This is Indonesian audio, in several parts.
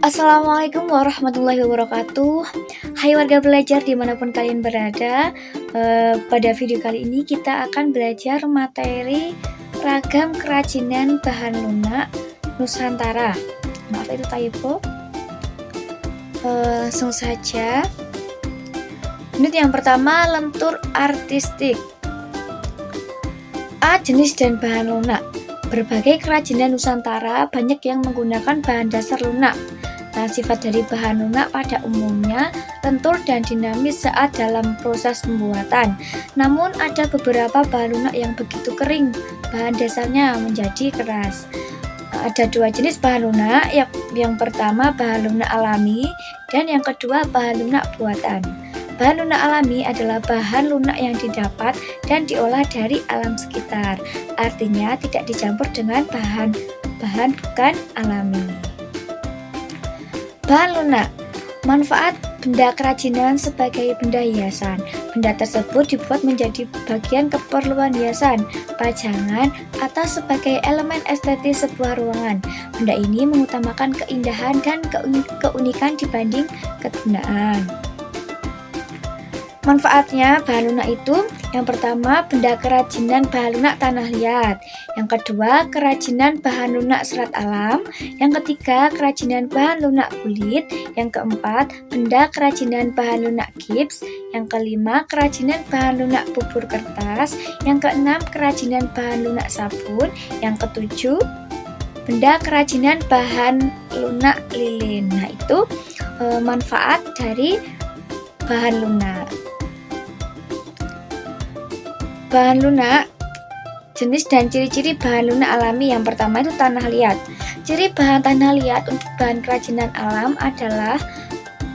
Assalamualaikum warahmatullahi wabarakatuh. Hai warga belajar dimanapun kalian berada. Pada video kali ini kita akan belajar materi ragam kerajinan bahan lunak Nusantara. Maaf itu typo. Langsung saja. Unit yang pertama, lentur artistik. A. Jenis dan bahan lunak. Berbagai kerajinan Nusantara banyak yang menggunakan bahan dasar lunak. Nah, sifat dari bahan lunak pada umumnya lentur dan dinamis saat dalam proses pembuatan. Namun ada beberapa bahan lunak yang begitu kering, bahan dasarnya menjadi keras. Ada dua jenis bahan lunak, yang pertama bahan lunak alami dan yang kedua bahan lunak buatan. Bahan lunak alami adalah bahan lunak yang didapat dan diolah dari alam sekitar, artinya tidak dicampur dengan bahan bukan alami. Bahan lunak. Manfaat benda kerajinan sebagai benda hiasan. Benda tersebut dibuat menjadi bagian keperluan hiasan, pajangan, atau sebagai elemen estetis sebuah ruangan. Benda ini mengutamakan keindahan dan keunikan dibanding kegunaan. Manfaatnya bahan lunak itu, yang pertama benda kerajinan bahan lunak tanah liat, yang kedua kerajinan bahan lunak serat alam, yang ketiga kerajinan bahan lunak kulit, yang keempat benda kerajinan bahan lunak gips, yang kelima kerajinan bahan lunak bubur kertas, yang keenam kerajinan bahan lunak sabun, yang ketujuh benda kerajinan bahan lunak lilin. Nah, itu manfaat dari bahan lunak. Bahan lunak, jenis dan ciri-ciri bahan lunak alami. Yang pertama itu tanah liat. Ciri bahan tanah liat untuk bahan kerajinan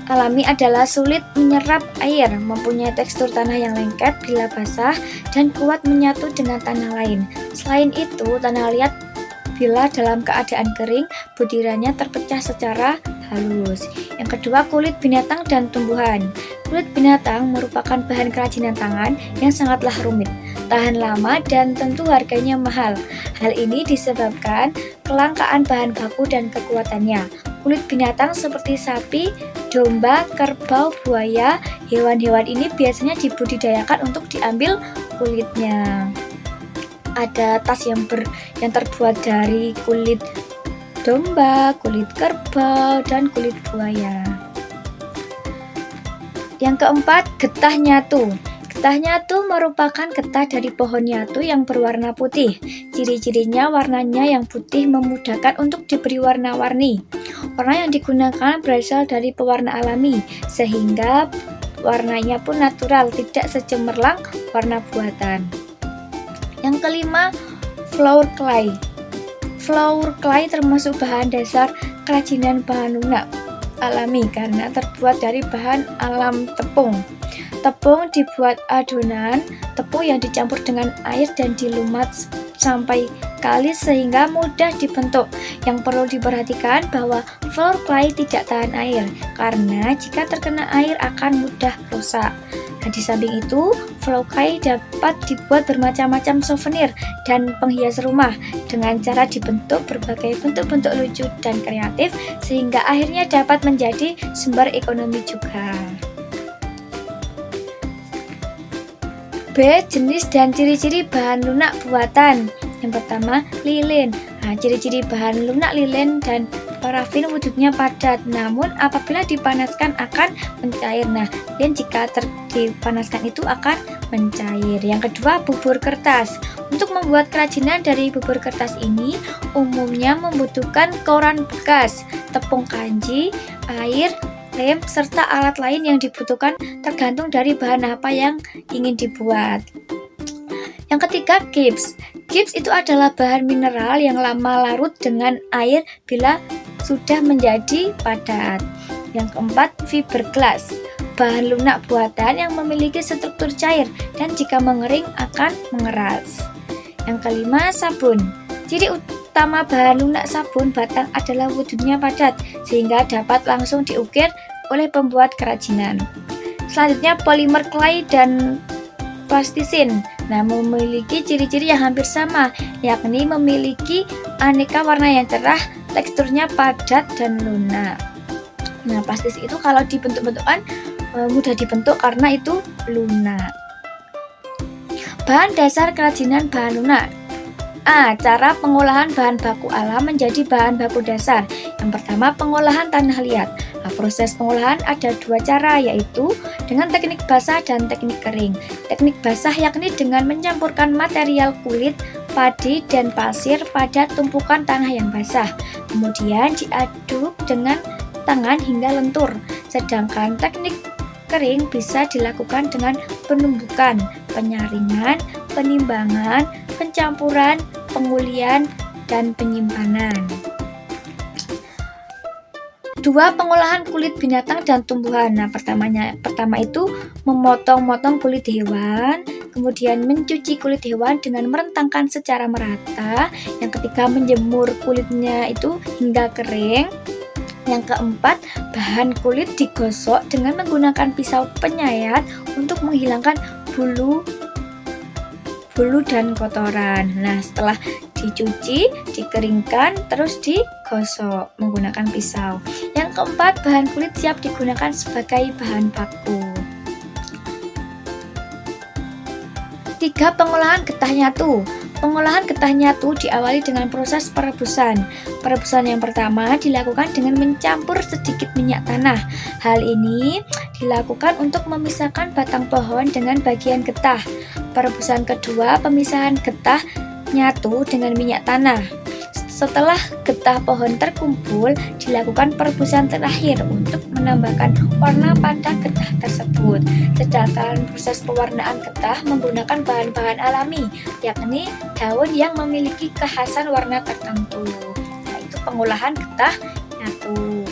alami adalah sulit menyerap air, mempunyai tekstur tanah yang lengket bila basah, dan kuat menyatu dengan tanah lain. Selain itu, tanah liat bila dalam keadaan kering, butirannya terpecah secara halus. Yang kedua, kulit binatang dan tumbuhan. Kulit binatang merupakan bahan kerajinan tangan yang sangatlah rumit, tahan lama, dan tentu harganya mahal. Hal ini disebabkan kelangkaan bahan baku dan kekuatannya. Kulit binatang seperti sapi, domba, kerbau, buaya, hewan-hewan ini biasanya dibudidayakan untuk diambil kulitnya. Ada tas yang terbuat dari kulit domba, kulit kerbau, dan kulit buaya. Yang keempat, getah nyatu. Getah nyatu merupakan getah dari pohon nyatu yang berwarna putih. Ciri-cirinya warnanya yang putih memudahkan untuk diberi warna-warni. Warna yang digunakan berasal dari pewarna alami, sehingga warnanya pun natural, tidak secemerlang warna buatan. Yang kelima, flour clay. Flour clay termasuk bahan dasar kerajinan bahan lunak alami karena terbuat dari bahan alam tepung. Tepung dibuat adonan tepung yang dicampur dengan air dan dilumat sampai kalis sehingga mudah dibentuk. Yang perlu diperhatikan bahwa flour clay tidak tahan air karena jika terkena air akan mudah rusak. Nah, di samping itu, flour clay dapat dibuat bermacam-macam souvenir dan penghias rumah dengan cara dibentuk berbagai bentuk-bentuk lucu dan kreatif sehingga akhirnya dapat menjadi sumber ekonomi juga. B. Jenis dan ciri-ciri bahan lunak buatan. Yang pertama, lilin. Nah, ciri-ciri bahan lunak lilin dan parafin wujudnya padat, namun apabila dipanaskan akan mencair. Nah, lilin jika dipanaskan itu akan mencair. Yang kedua, bubur kertas. Untuk membuat kerajinan dari bubur kertas ini umumnya membutuhkan koran bekas, tepung kanji, air, lem, serta alat lain yang dibutuhkan tergantung dari bahan apa yang ingin dibuat. Yang ketiga, gips. Gips itu adalah bahan mineral yang lama larut dengan air bila sudah menjadi padat. Yang keempat, fiberglass. Bahan lunak buatan yang memiliki struktur cair dan jika mengering akan mengeras. Yang kelima, sabun. Ciri utama bahan lunak sabun batang adalah wujudnya padat sehingga dapat langsung diukir oleh pembuat kerajinan. Selanjutnya, polimer clay dan plastisin. Nah, memiliki ciri-ciri yang hampir sama, yakni memiliki aneka warna yang cerah, teksturnya padat dan lunak. Nah, plastis itu kalau dibentuk-bentukkan mudah dibentuk karena itu lunak. Bahan dasar kerajinan bahan lunak. A. Cara pengolahan bahan baku alam menjadi bahan baku dasar. Yang pertama, pengolahan tanah liat. Nah, proses pengolahan ada dua cara, yaitu dengan teknik basah dan teknik kering. Teknik basah yakni dengan mencampurkan material kulit, padi, dan pasir pada tumpukan tanah yang basah. Kemudian diaduk dengan tangan hingga lentur. Sedangkan teknik kering bisa dilakukan dengan penumbukan, penyaringan, penimbangan, pencampuran, pengulian, dan penyimpanan. 2. Pengolahan kulit binatang dan tumbuhan. Nah, pertama itu memotong-motong kulit hewan, kemudian mencuci kulit hewan dengan merentangkan secara merata. Yang ketiga, menjemur kulitnya itu hingga kering. Yang keempat, bahan kulit digosok dengan menggunakan pisau penyayat untuk menghilangkan bulu dan kotoran. Nah, setelah dicuci, dikeringkan, terus digosok menggunakan pisau. Yang keempat, bahan kulit siap digunakan sebagai bahan baku. 3. Pengolahan getah nyatu. Pengolahan getah nyatu diawali dengan proses perebusan. Perebusan yang pertama dilakukan dengan mencampur sedikit minyak tanah. Hal ini dilakukan untuk memisahkan batang pohon dengan bagian getah. Perebusan kedua, pemisahan getah nyatu dengan minyak tanah. Setelah getah pohon terkumpul, dilakukan perebusan terakhir untuk menambahkan warna pada getah tersebut. Sedangkan proses pewarnaan getah menggunakan bahan-bahan alami, yakni daun yang memiliki kekhasan warna tertentu. Nah, itu pengolahan getah nyatu.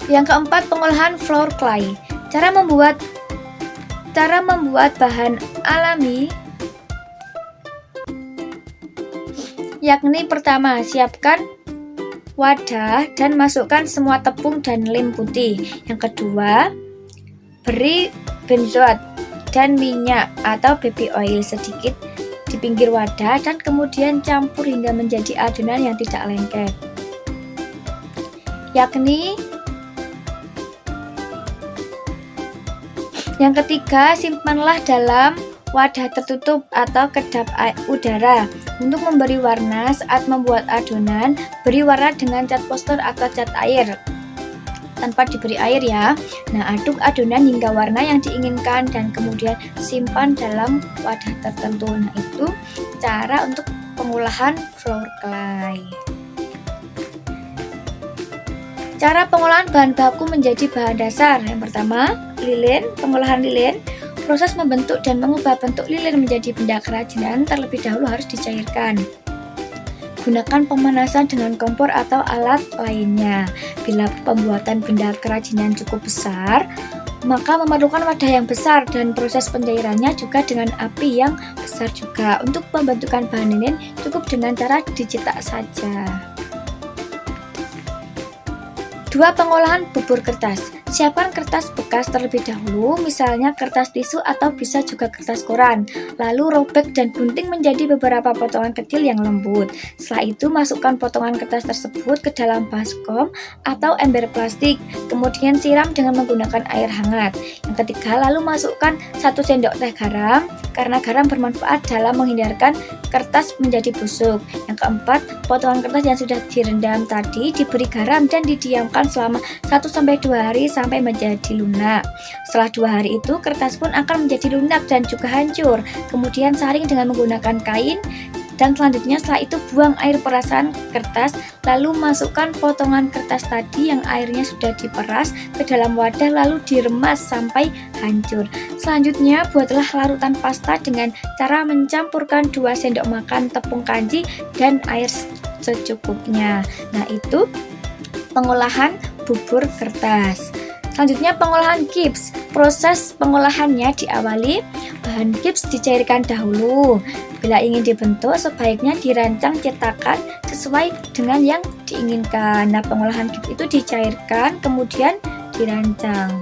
Yang keempat, pengolahan floor clay. Cara membuat bahan alami yakni pertama, siapkan wadah dan masukkan semua tepung dan lem putih. Yang kedua, beri benzoat dan minyak atau baby oil sedikit di pinggir wadah dan kemudian campur hingga menjadi adonan yang tidak lengket. Yang ketiga, simpanlah dalam wadah tertutup atau kedap udara. Untuk memberi warna saat membuat adonan, beri warna dengan cat poster atau cat air tanpa diberi air ya. Nah, aduk adonan hingga warna yang diinginkan dan kemudian simpan dalam wadah tertentu. Nah, itu cara untuk pengolahan floor clay. Cara pengolahan bahan baku menjadi bahan dasar. Yang pertama, lilin, pengolahan lilin. Proses membentuk dan mengubah bentuk lilin menjadi benda kerajinan terlebih dahulu harus dicairkan. Gunakan pemanasan dengan kompor atau alat lainnya. Bila pembuatan benda kerajinan cukup besar, maka memerlukan wadah yang besar dan proses pencairannya juga dengan api yang besar juga. Untuk pembentukan bahan lilin cukup dengan cara dicetak saja. 2. Pengolahan bubur kertas. Siapkan kertas bekas terlebih dahulu, misalnya kertas tisu atau bisa juga kertas koran. Lalu robek dan gunting menjadi beberapa potongan kecil yang lembut. Setelah itu masukkan potongan kertas tersebut ke dalam baskom atau ember plastik. Kemudian siram dengan menggunakan air hangat. Yang ketiga, lalu masukkan 1 sendok teh garam, karena garam bermanfaat dalam menghindarkan kertas menjadi busuk. Yang keempat, potongan kertas yang sudah direndam tadi diberi garam dan didiamkan selama 1-2 hari sampai menjadi lunak. Setelah 2 hari itu, kertas pun akan menjadi lunak dan juga hancur. Kemudian saring dengan menggunakan kain dan selanjutnya setelah itu buang air perasan kertas, lalu masukkan potongan kertas tadi yang airnya sudah diperas ke dalam wadah lalu diremas sampai hancur. Selanjutnya buatlah larutan pasta dengan cara mencampurkan 2 sendok makan tepung kanji dan air secukupnya. Nah, itu pengolahan bubur kertas. Selanjutnya pengolahan gips. Proses pengolahannya diawali bahan gips dicairkan dahulu. Bila ingin dibentuk, sebaiknya dirancang cetakan sesuai dengan yang diinginkan. Nah, pengolahan gips itu dicairkan kemudian dirancang.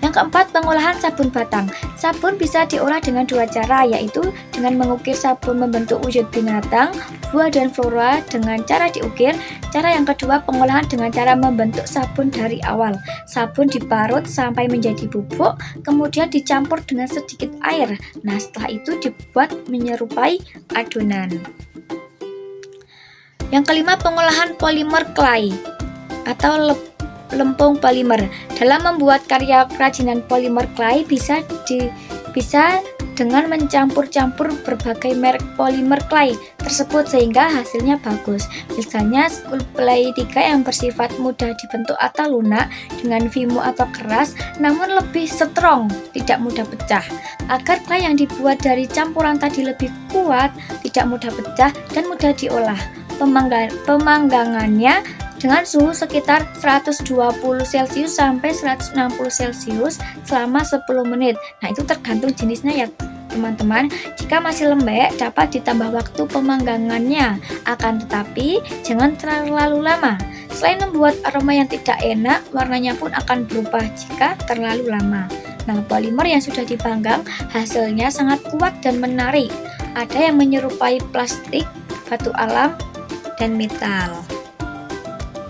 Yang keempat, pengolahan sabun batang. Sabun bisa diolah dengan dua cara, yaitu dengan mengukir sabun membentuk wujud binatang, buah dan flora dengan cara diukir. Cara yang kedua, pengolahan dengan cara membentuk sabun dari awal. Sabun diparut sampai menjadi bubuk, kemudian dicampur dengan sedikit air. Nah, setelah itu dibuat menyerupai adonan. Yang kelima, pengolahan polimer clay atau lempung polimer. Dalam membuat karya kerajinan polimer clay bisa dengan mencampur-campur berbagai merek polimer clay tersebut sehingga hasilnya bagus. Misalnya school clay 3 yang bersifat mudah dibentuk atau lunak dengan vimo atau keras namun lebih strong, tidak mudah pecah. Agar clay yang dibuat dari campuran tadi lebih kuat, tidak mudah pecah dan mudah diolah. Pemanggangannya dengan suhu sekitar 120 Celcius sampai 160 Celcius selama 10 menit. Nah, itu tergantung jenisnya ya, teman-teman. Jika masih lembek, dapat ditambah waktu pemanggangannya. Akan tetapi, jangan terlalu lama. Selain membuat aroma yang tidak enak, warnanya pun akan berubah jika terlalu lama. Nah, polimer yang sudah dipanggang hasilnya sangat kuat dan menarik. Ada yang menyerupai plastik, batu alam, dan metal.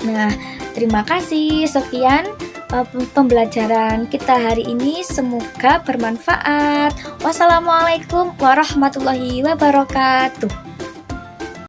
Nah, terima kasih. Sekian pembelajaran kita hari ini. Semoga bermanfaat. Wassalamualaikum warahmatullahi wabarakatuh.